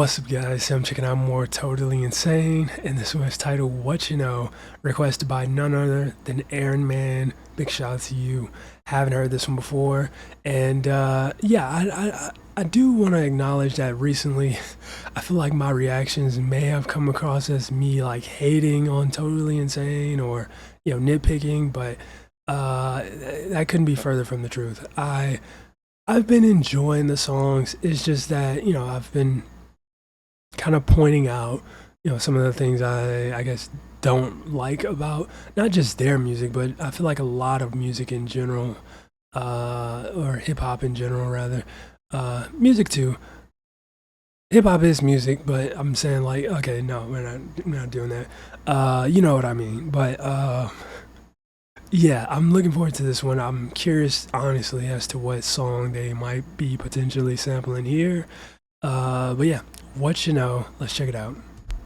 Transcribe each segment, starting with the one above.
What's up, guys? I'm checking out more Totally Insane, and this one is titled What You Know, requested by none other than Aaron Man. Big shout out to you. Haven't heard this one before, and I do want to acknowledge that recently I feel like my reactions may have come across as me like hating on Totally Insane or nitpicking, but that couldn't be further from the truth. I've been enjoying the songs. It's just that I've been kind of pointing out, some of the things I guess don't like about not just their music, but I feel like a lot of music in general, or hip hop in general, rather. Music too. Hip hop is music, but I'm saying like, okay, no, we're not doing that. You know what I mean? But yeah, I'm looking forward to this one. I'm curious, honestly, as to what song they might be potentially sampling here. But yeah, What You Know, let's check it out.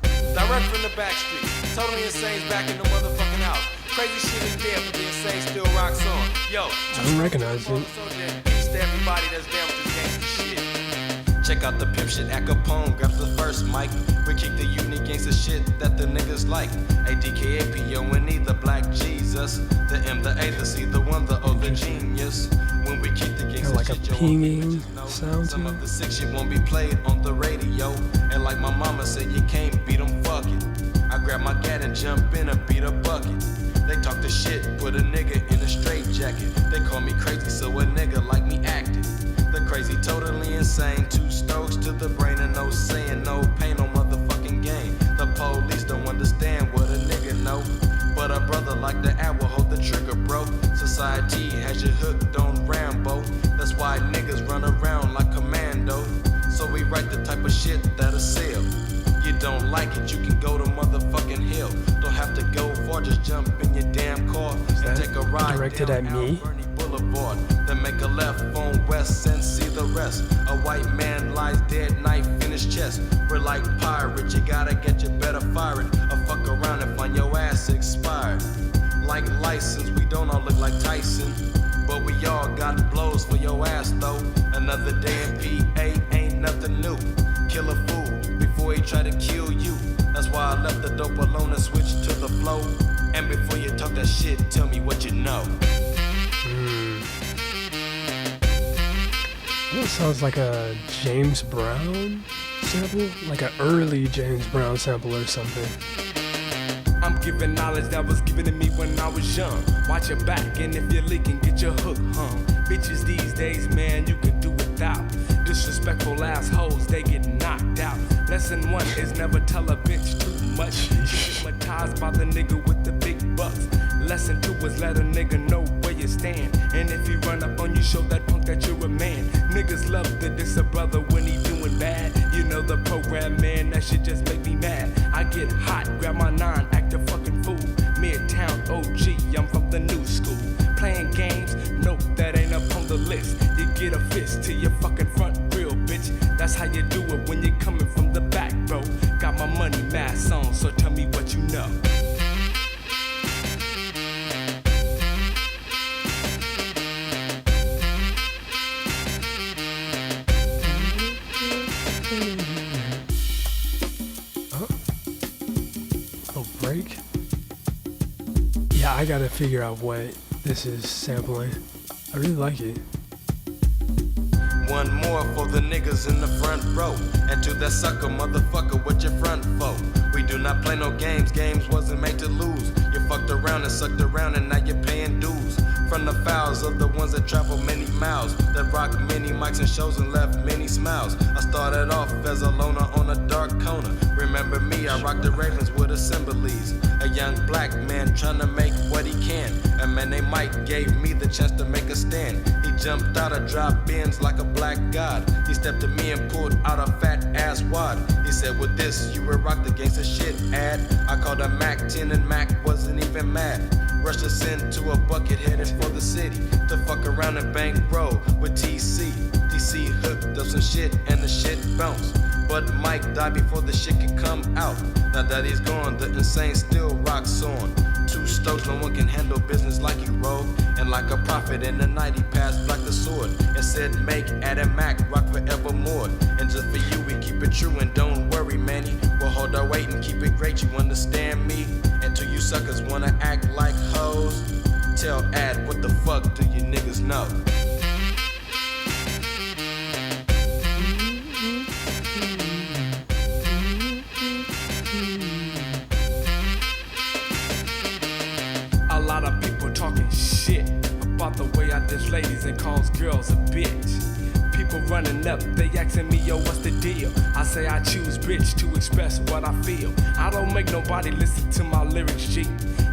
Direct from the back street, Totally Insane's back in the motherfucking house. Crazy shit is there, but the Insane still rocks on. Yo, I don't recognize it. Peace to everybody that's down with this gangsta shit. Check out the pimp shit, Al Capone grabs the first mic. We kick the unique gangsta shit that the niggas like. ADKAPONE, the Black Jesus, the M, the A, the C, the one, the O, the genius. When we keep the gangsta like a shit, pinging sound. Some of the sick shit won't be played on the radio. And like my mama said, you can't beat them, fuck it. I grab my gat and jump in and beat a bucket. They talk the shit, put a nigga in a straight jacket. They call me crazy, so a nigga like me acting. The crazy, totally insane. 2 strokes to the brain and no saying, no pain, no motherfucking game. The police don't understand what a nigga know, but a brother like the owl hold the trigger, bro. Society has you hooked on Rambo. That's why niggas run around like commando. So we write the type of shit that'll sell. You don't like it, you can go to motherfucking hell. Don't have to go far, just jump in your damn car and take a ride directed down at me? Bernie Boulevard. Then make a left on West and see the rest. A white man lies dead, knife in his chest. We're like pirates, you gotta get your better firing. Or fuck around and find your ass expired. Like license, we don't all look like Tyson, but we all got blows for your ass though. Another day in PA ain't nothing new. Kill a fool before he try to kill you. That's why I left the dope alone and switched to the flow. And before you talk that shit, tell me what you know. That sounds like a James Brown sample, like an early James Brown sample or something. I'm giving knowledge that was given to me when I was young. Watch your back, and if you're leaking, get your hook hung. Bitches these days, man, you can do without. Disrespectful assholes, they get knocked out. Lesson 1 is never tell a bitch too much. Hypnotized by the nigga with the big bucks. Lesson 2 is let a nigga know where you stand. And if he run up on you, show that punk that you're a man. Niggas love to diss a brother when he doing bad. You know the program, man, that shit just make me mad. I get hot, grab my 9, act a fucking fool. Midtown OG, I'm from the new school. Playing games, nope, that ain't up on the list. You get a fist to your fucking front grill, bitch. That's how you do it when you're coming from the back, bro. Got my money mask on, so tell me what you know. Break. Yeah, I gotta figure out what this is sampling. I really like it. One more for the niggas in the front row. And to that sucker motherfucker, what your front for? We do not play no games, games wasn't made to lose. You fucked around and sucked around and now you're paying dues. From the fouls of the ones that travel many miles, that rock many mics and shows and left many smiles. I started off as a loner on a dark corner. Remember me, I rocked the Ravens with assemblies. A young black man trying to make what he can. And man, they Mike gave me the chance to make a stand. He jumped out of drop bins like a black god. He stepped to me and pulled out a fat ass wad. He said, with this, you will rock the gangsta shit ad. I called a Mac 10 and Mac wasn't even mad. Rushed us into a bucket headed for the city to fuck around and bankroll with TC. TC hooked up some shit and the shit bounced. But Mike died before the shit could come out. Now that he's gone, the Insane still rocks on. Too stoked, no one can handle business like you, rogue. And like a prophet in the night, he passed like the sword and said, make Adam Mac rock forevermore. And just for you, we keep it true and don't worry, Manny. We'll hold our weight and keep it great, you understand me? And till you suckers wanna act like hoes, tell Ad, what the fuck do you niggas know? A lot of people talking shit about the way I diss ladies and calls girls a bitch. People running up, they asking me, yo, what's the deal? I say I choose bitch to express what I feel. I don't make nobody listen to my lyrics, G.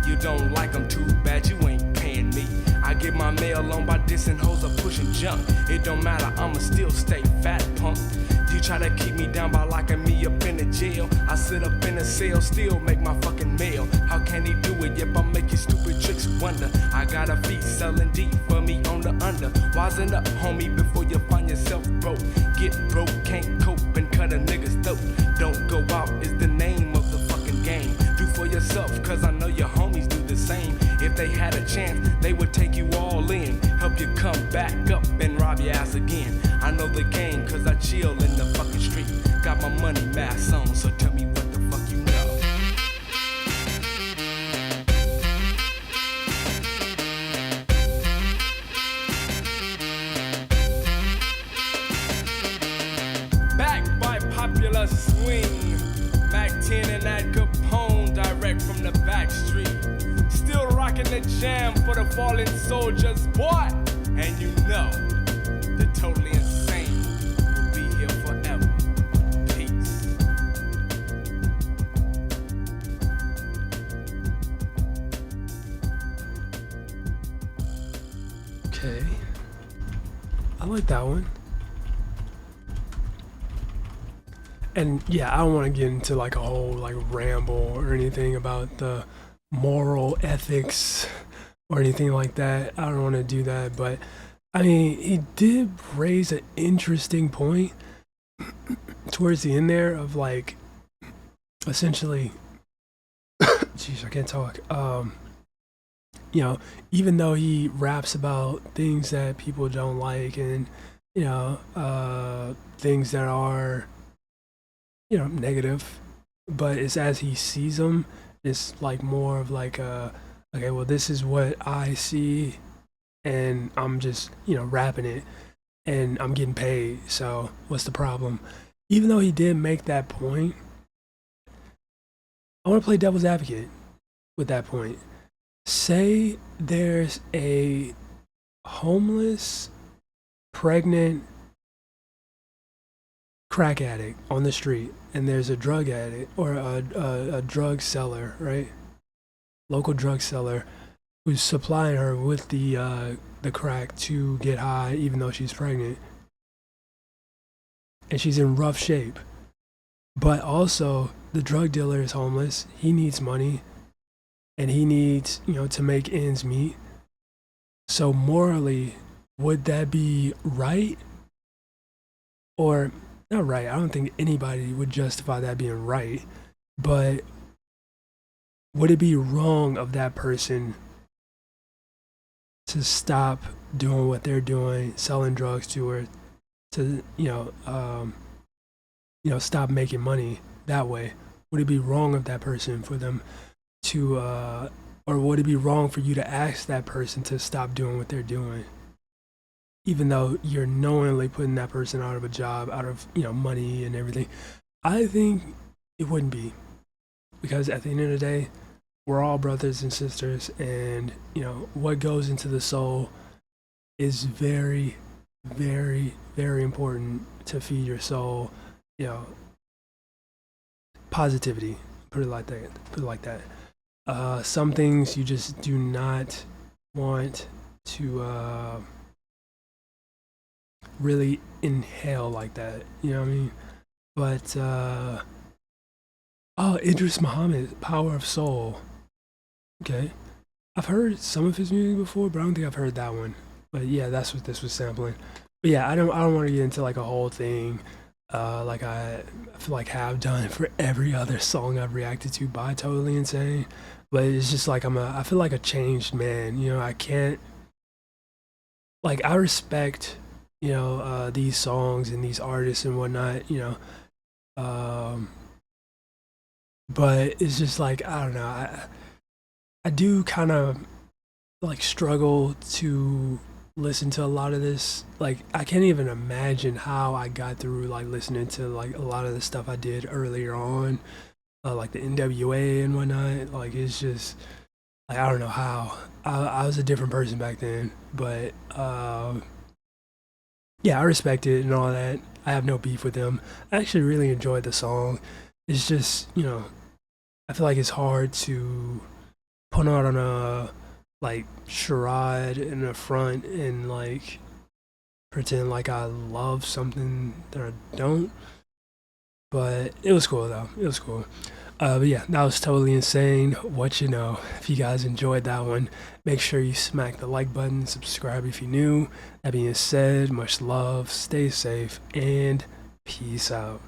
You don't like them, too bad, you ain't paying me. I get my mail on by dissing hoes or pushing junk. It don't matter, I'ma still stay fat, punk. You try to keep me down by locking me up in the jail. I sit up in a cell, still make my fucking mail. How can he do it? Yep, I'm making stupid tricks wonder. I got a feet selling deep for me on the under. Wisen up, homie, before you find yourself broke. Get broke, can't cope and cut a nigga's throat. Don't go out is the name of the fucking game. Do for yourself, cause I know your homies do the same. If they had a chance, they would take you all in. Help you come back up and rob your ass again. I know the game, cause I chill in the fucking street. Got my money mask on, so tell me what the fuck you know. Back by popular swing. Mac 10 and that Capone, direct from the back street. Still rocking the jam for the fallen soldiers, boy. And you know, the totally insane will be here forever. Peace. Okay. I like that one. And yeah, I don't want to get into like a whole like ramble or anything about the moral ethics or anything like that. I don't want to do that, but I mean, he did raise an interesting point towards the end there of like essentially jeez, I can't talk. You know, even though he raps about things that people don't like and you know, things that are you know negative, but it's as he sees them, it's like more of like okay, well this is what I see and I'm just you know rapping it and I'm getting paid, so what's the problem? Even though he did make that point, I want to play devil's advocate with that point. Say there's a homeless pregnant crack addict on the street and there's a drug addict or a drug seller, right? Local drug seller who's supplying her with the crack to get high even though she's pregnant. And she's in rough shape. But also the drug dealer is homeless. He needs money and he needs, you know, to make ends meet. So morally, would that be right? Or not right. I don't think anybody would justify that being right. But would it be wrong of that person to stop doing what they're doing, selling drugs to her, to stop making money that way? Would it be wrong of that person for them to, or would it be wrong for you to ask that person to stop doing what they're doing? Even though you're knowingly putting that person out of a job, out of, you know, money and everything. I think it wouldn't be. Because at the end of the day, we're all brothers and sisters, and, you know, what goes into the soul is very, very, very important to feed your soul, you know, positivity, put it like that. Some things you just do not want to, really inhale like that, you know what I mean? But Idris Muhammad, Power of Soul. Okay, I've heard some of his music before, but I don't think I've heard that one. But yeah, that's what this was sampling. But yeah, I don't want to get into like a whole thing like I feel like have done for every other song I've reacted to by Totally Insane. but it's just like I feel like a changed man. You know, I can't like I respect these songs and these artists and whatnot. Um, but it's just like I don't know. I do kind of like struggle to listen to a lot of this. Like I can't even imagine how I got through like listening to like a lot of the stuff I did earlier on, like the NWA and whatnot. Like it's just like I don't know how. I was a different person back then, but yeah, I respect it and all that. I have no beef with them. I actually really enjoyed the song. It's just I feel like it's hard to put on a like charade in the front and like pretend like I love something that I don't. But it was cool though. It was cool. But yeah, that was totally insane. What you know. If you guys enjoyed that one, make sure you smack the like button, subscribe if you're new. That being said, much love, stay safe, and peace out.